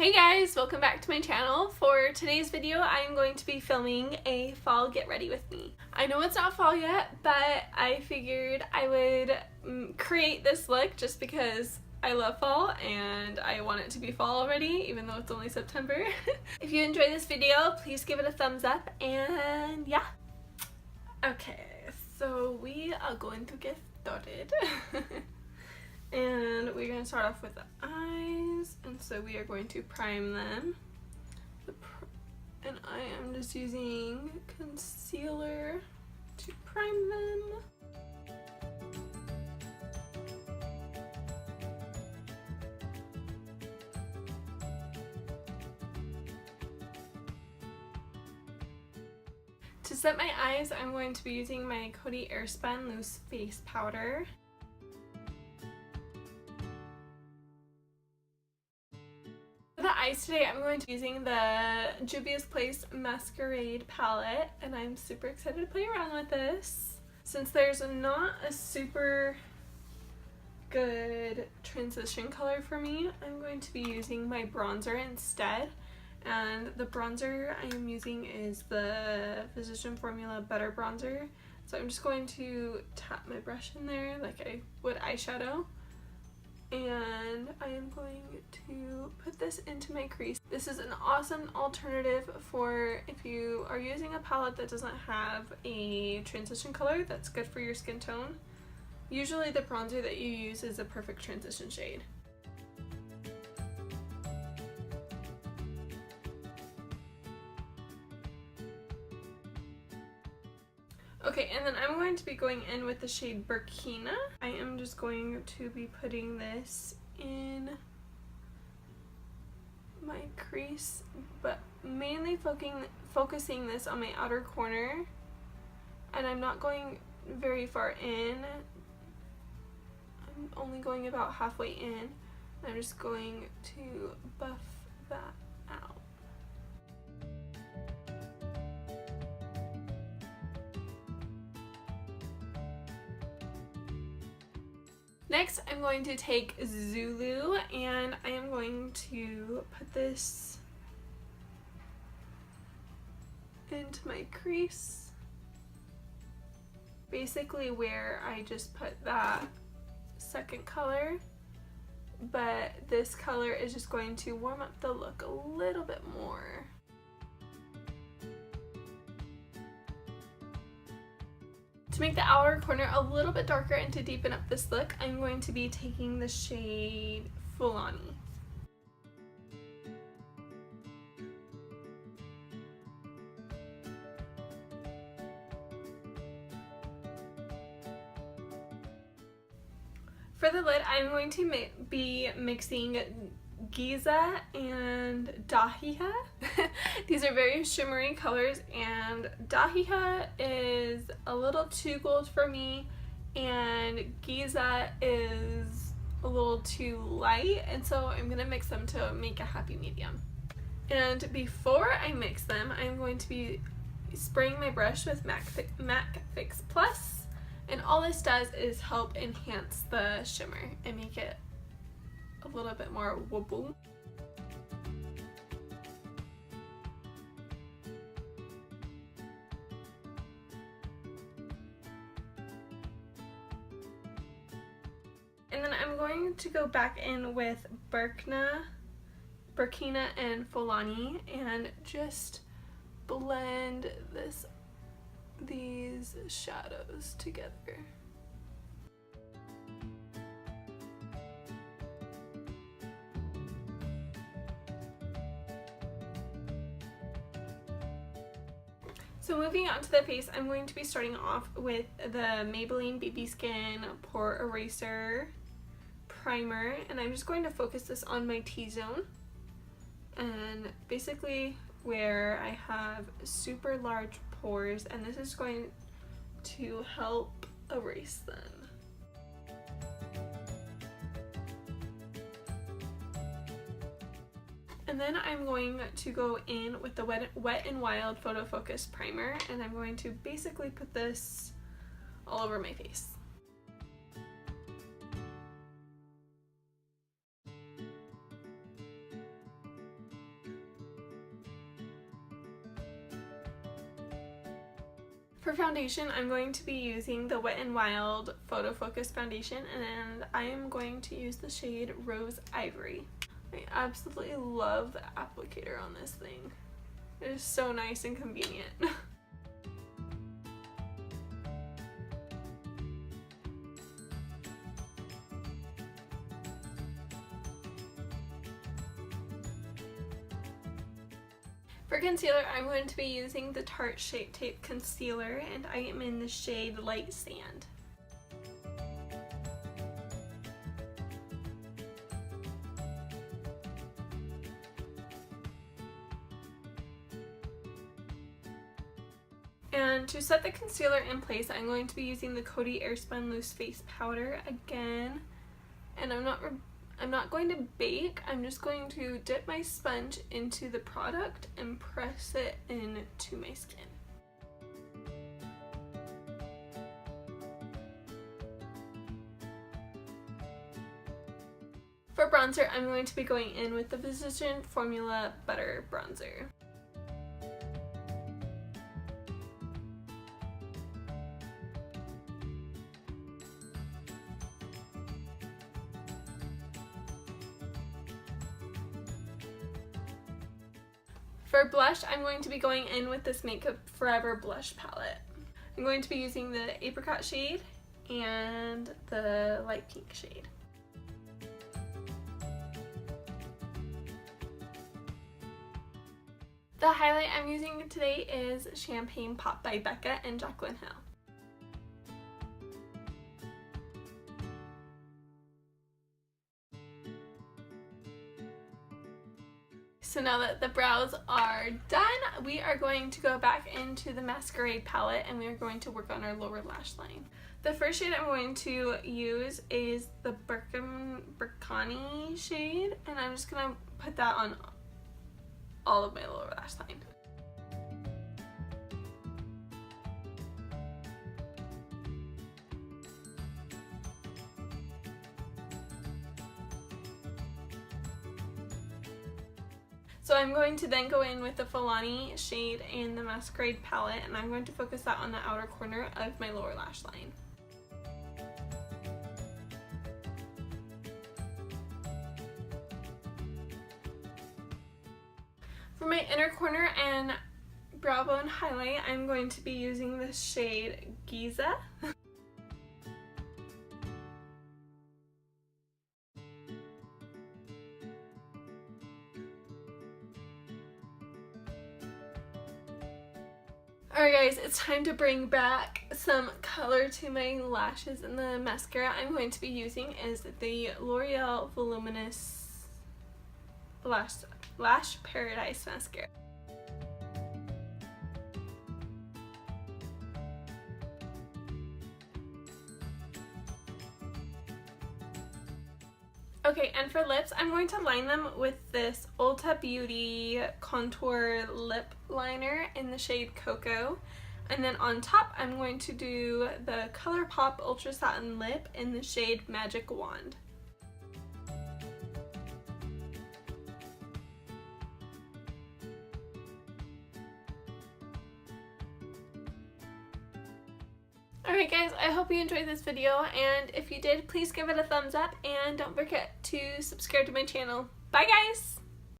Hey guys, welcome back to my channel. For today's video, I am going to be filming a fall get ready with me. I know it's not fall yet, but I figured I would create this look just because I love fall and I want it to be fall already, even though it's only September. If you enjoyed this video, please give it a thumbs up and yeah. Okay, so we are going to get started. And we're going to start off with the eyes, and so we are going to prime them. And I am just using concealer to prime them. To set my eyes, I'm going to be using my Coty Airspun Loose Face Powder. For the eyes today, I'm going to be using the Juvia's Place Masquerade palette, and I'm super excited to play around with this. Since there's not a super good transition color for me, I'm going to be using my bronzer instead. And the bronzer I am using is the Physician Formula Butter Bronzer. So I'm just going to tap my brush in there like I would eyeshadow. And I am going to put this into my crease. This is an awesome alternative for if you are using a palette that doesn't have a transition color that's good for your skin tone. Usually the bronzer that you use is a perfect transition shade. Okay, and then I'm going to be going in with the shade Burkina. I am just going to be putting this in my crease, but mainly focusing this on my outer corner. And I'm not going very far in. I'm only going about halfway in. I'm just going to buff that out. Next, I'm going to take Zulu and I am going to put this into my crease, basically where I just put that second color, but this color is just going to warm up the look a little bit more. To make the outer corner a little bit darker and to deepen up this look, I'm going to be taking the shade Fulani. For the lid, I'm going to be mixing Giza and Dahiya. These are very shimmery colors, and Dahiya is a little too gold for me and Giza is a little too light, and so I'm going to mix them to make a happy medium. And before I mix them, I'm going to be spraying my brush with MAC Fix Plus, and all this does is help enhance the shimmer and make it a little bit more wobble. And then I'm going to go back in with Burkina and Fulani and just blend these shadows together. So moving on to the face, I'm going to be starting off with the Maybelline BB Skin Pore Eraser Primer, and I'm just going to focus this on my T-zone and basically where I have super large pores, and this is going to help erase them. And then I'm going to go in with the Wet n Wild Photo Focus Primer, and I'm going to basically put this all over my face. For foundation, I'm going to be using the Wet n Wild Photo Focus Foundation, and I am going to use the shade Rose Ivory. I absolutely love the applicator on this thing. It is so nice and convenient. For concealer, I'm going to be using the Tarte Shape Tape Concealer, and I am in the shade Light Sand. And to set the concealer in place, I'm going to be using the Coty Airspun Loose Face Powder again. And I'm not going to bake, I'm just going to dip my sponge into the product and press it into my skin. For bronzer, I'm going to be going in with the Physician Formula Butter Bronzer. For blush, I'm going to be going in with this Makeup Forever blush palette. I'm going to be using the Apricot shade and the light pink shade. The highlight I'm using today is Champagne Pop by Becca and Jaclyn Hill. So now that the brows are done, we are going to go back into the Masquerade palette and we are going to work on our lower lash line. The first shade I'm going to use is the Burkani shade, and I'm just going to put that on all of my lower lash line. So I'm going to then go in with the Fulani shade and the Masquerade palette, and I'm going to focus that on the outer corner of my lower lash line. For my inner corner and brow bone highlight, I'm going to be using the shade Giza. Alright guys, it's time to bring back some color to my lashes, and the mascara I'm going to be using is the L'Oreal Voluminous Lash Paradise Mascara. Okay, and for lips, I'm going to line them with this Ulta Beauty Contour Lip Liner in the shade Cocoa. And then on top, I'm going to do the ColourPop Ultra Satin Lip in the shade Magic Wand. Alright guys, I hope you enjoyed this video, and if you did, please give it a thumbs up and don't forget to subscribe to my channel. Bye guys!